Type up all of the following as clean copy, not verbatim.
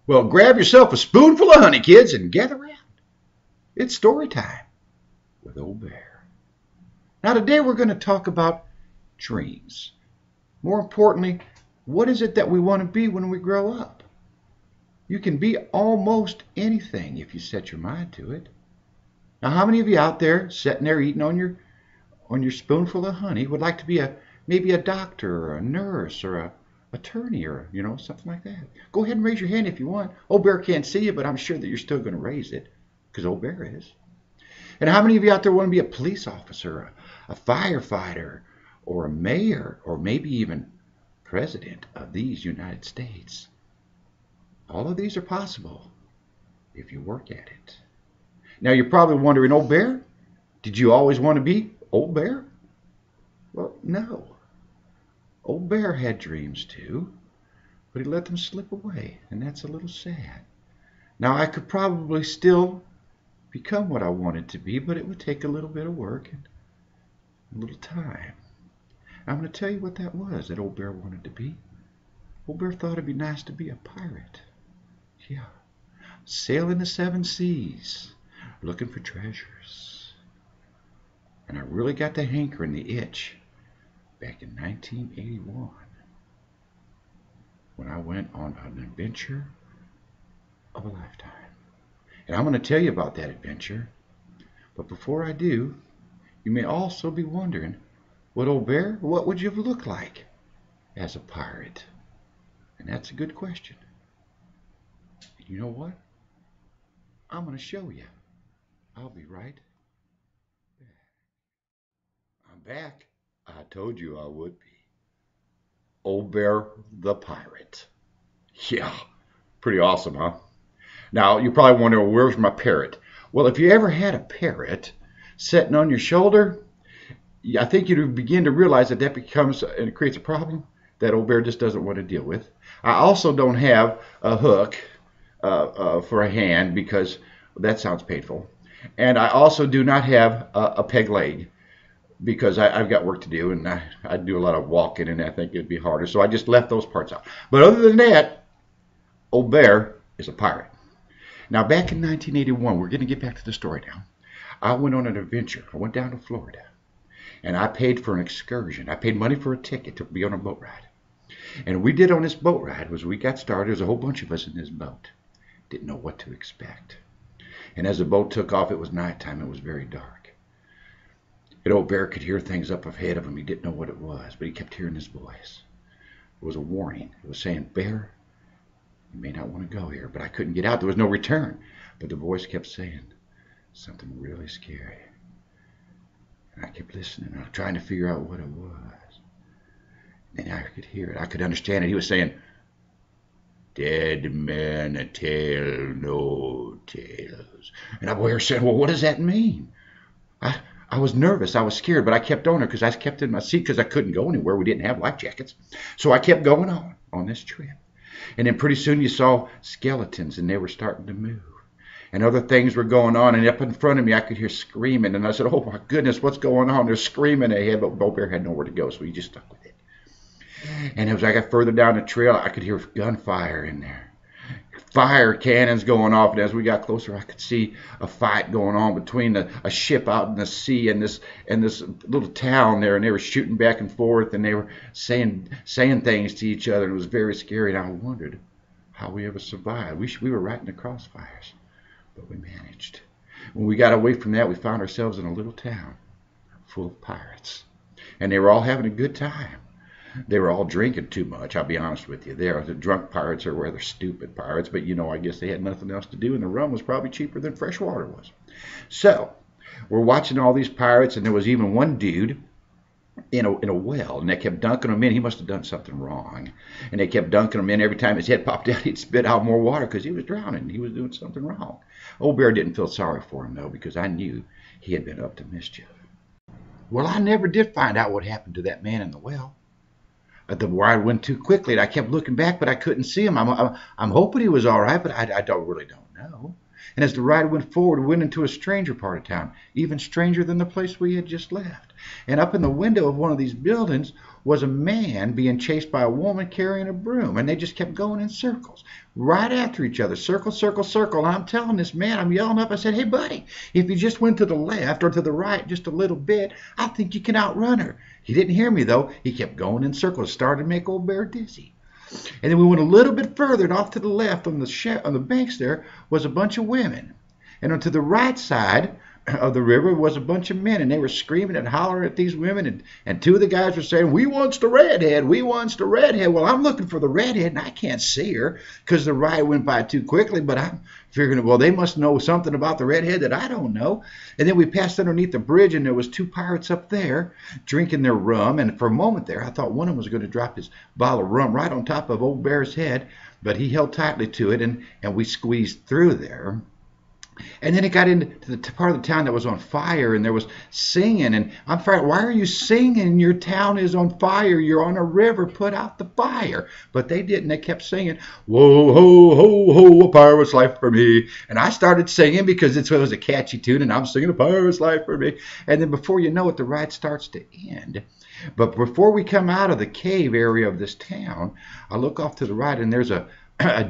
Well, grab yourself a spoonful of honey, kids, and gather around. It's story time with Old Bear. Now, today we're going to talk about dreams. More importantly, what is it that we want to be when we grow up? You can be almost anything if you set your mind to it. Now, how many of you out there sitting there eating on your spoonful of honey would like to be maybe a doctor or a nurse or a attorney or something like that? Go ahead and raise your hand if you want. Old Bear can't see you, but I'm sure that you're still going to raise it because Old Bear is. And how many of you out there want to be a police officer, a firefighter, or a mayor, or maybe even president of these United States? All of these are possible if you work at it. Now you're probably wondering, Old Bear, did you always want to be Old Bear? Well, no. Old Bear had dreams too, but he let them slip away, and that's a little sad. Now I could probably still become what I wanted to be, but it would take a little bit of work and a little time. I'm going to tell you what that was that Old Bear wanted to be. Old Bear thought it'd be nice to be a pirate. Yeah, sailing the seven seas, looking for treasures. And I really got the hankering, the itch, back in 1981 when I went on an adventure of a lifetime. And I'm going to tell you about that adventure. But before I do, you may also be wondering, what, Old Bear, what would you have looked like as a pirate? And that's a good question. And you know what? I'm going to show you. I'll be right back. I'm back. I told you I would be. Old Bear the Pirate. Yeah, pretty awesome, huh? Now, you're probably wondering, where's my parrot? Well, if you ever had a parrot sitting on your shoulder, I think you'd begin to realize that becomes and it creates a problem that Old Bear just doesn't want to deal with. I also don't have a hook for a hand because that sounds painful. And I also do not have a peg leg because I've got work to do and I do a lot of walking and I think it'd be harder. So I just left those parts out. But other than that, Old Bear is a pirate. Now, back in 1981, we're going to get back to the story now. I went on an adventure. I went down to Florida, and I paid for an excursion. I paid money for a ticket to be on a boat ride. And we did on this boat ride was we got started. There was a whole bunch of us in this boat. Didn't know what to expect. And as the boat took off, it was nighttime. It was very dark. And Old Bear could hear things up ahead of him. He didn't know what it was, but he kept hearing this voice. It was a warning. It was saying, Bear, you may not want to go here, but I couldn't get out. There was no return. But the voice kept saying something really scary. And I kept listening. I was trying to figure out what it was. And I could hear it. I could understand it. He was saying, dead men tell no tales. And I was saying, well, what does that mean? I was nervous. I was scared, but I kept on there because I kept in my seat because I couldn't go anywhere. We didn't have life jackets. So I kept going on this trip. And then pretty soon you saw skeletons, and they were starting to move. And other things were going on, and up in front of me I could hear screaming. And I said, oh, my goodness, what's going on? They're screaming ahead, but Old Bear had nowhere to go, so he just stuck with it. And as I got further down the trail, I could hear gunfire in there. Fire cannons going off, and as we got closer, I could see a fight going on between a ship out in the sea and this little town there, and they were shooting back and forth, and they were saying things to each other, and it was very scary. And I wondered how we ever survived. We were right in the crossfires, but we managed. When we got away from that, we found ourselves in a little town full of pirates, and they were all having a good time. They were all drinking too much, I'll be honest with you. The drunk pirates are rather stupid pirates, but I guess they had nothing else to do, and the rum was probably cheaper than fresh water was. So, we're watching all these pirates, and there was even one dude in a well, and they kept dunking him in. He must have done something wrong. And they kept dunking him in. Every time his head popped out, he'd spit out more water because he was drowning. He was doing something wrong. Old Bear didn't feel sorry for him, though, because I knew he had been up to mischief. Well, I never did find out what happened to that man in the well. The ride went too quickly, and I kept looking back, but I couldn't see him. I'm hoping he was all right, but I really don't know. And as the ride went forward, we went into a stranger part of town, even stranger than the place we had just left. And up in the window of one of these buildings was a man being chased by a woman carrying a broom. And they just kept going in circles, right after each other, circle, circle, circle. And I'm telling this man, I'm yelling up, I said, hey, buddy, if you just went to the left or to the right just a little bit, I think you can outrun her. He didn't hear me, though. He kept going in circles, started to make old Bear dizzy. And then we went a little bit further, and off to the left on the banks there was a bunch of women. And on to the right side of the river was a bunch of men, and they were screaming and hollering at these women, and two of the guys were saying, we wants the redhead, we wants the redhead. Well, I'm looking for the redhead, and I can't see her because the ride went by too quickly, but I'm figuring, well, they must know something about the redhead that I don't know. And then we passed underneath the bridge, and there was two pirates up there drinking their rum, and for a moment there, I thought one of them was going to drop his bottle of rum right on top of old Bear's head, but he held tightly to it, and we squeezed through there. And then it got into the part of the town that was on fire, and there was singing. And I'm frightened. Why are you singing? Your town is on fire. You're on a river. Put out the fire. But they didn't. They kept singing, whoa, ho, ho, ho, a pirate's life for me. And I started singing because it was a catchy tune, and I'm singing a pirate's life for me. And then before you know it, the ride starts to end. But before we come out of the cave area of this town, I look off to the right, and there's a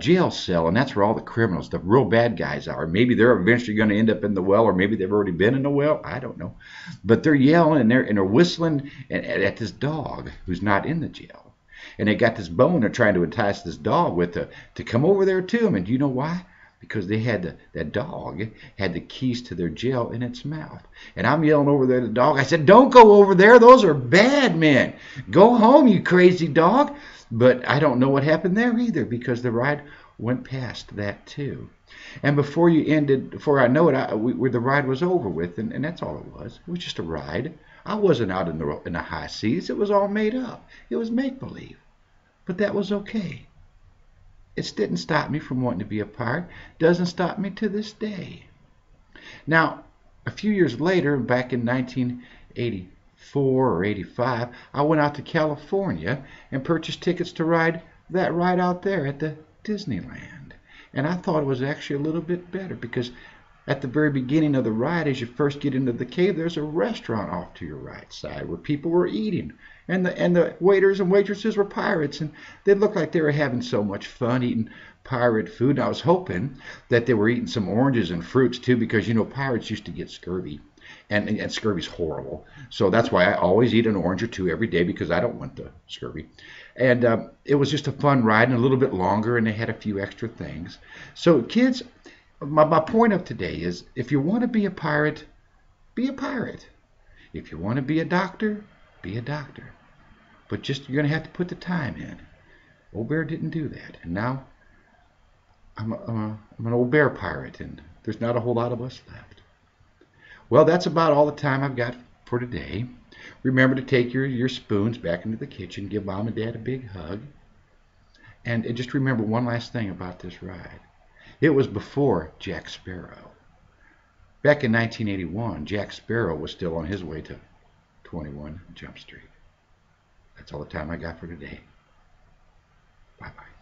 jail cell, and that's where all the criminals, the real bad guys are. Maybe they're eventually going to end up in the well, or maybe they've already been in the well. I don't know. But they're yelling, and they're whistling at this dog who's not in the jail. And they got this bone they're trying to entice this dog with to come over there to them. And do you know why? Because they had that dog had the keys to their jail in its mouth. And I'm yelling over there at the dog. I said, don't go over there. Those are bad men. Go home, you crazy dog. But I don't know what happened there either, because the ride went past that too. And before I know it, the ride was over with, and that's all it was. It was just a ride. I wasn't out in the high seas. It was all made up. It was make-believe. But that was okay. It didn't stop me from wanting to be a pirate. Doesn't stop me to this day. Now, a few years later, back in 1984 or 85, I went out to California and purchased tickets to ride that ride out there at the Disneyland. And I thought it was actually a little bit better, because at the very beginning of the ride, as you first get into the cave, there's a restaurant off to your right side where people were eating. And the waiters and waitresses were pirates, and they looked like they were having so much fun eating pirate food. And I was hoping that they were eating some oranges and fruits too, because, you know, pirates used to get scurvy. And scurvy's horrible. So that's why I always eat an orange or two every day, because I don't want the scurvy. And it was just a fun ride, and a little bit longer, and they had a few extra things. So kids, my point of today is, if you want to be a pirate, be a pirate. If you want to be a doctor, be a doctor. But you're going to have to put the time in. Old Bear didn't do that. And now I'm an old bear pirate, and there's not a whole lot of us left. Well, that's about all the time I've got for today. Remember to take your spoons back into the kitchen, give Mom and Dad a big hug. And just remember one last thing about this ride. It was before Jack Sparrow. Back in 1981, Jack Sparrow was still on his way to 21 Jump Street. That's all the time I got for today. Bye-bye.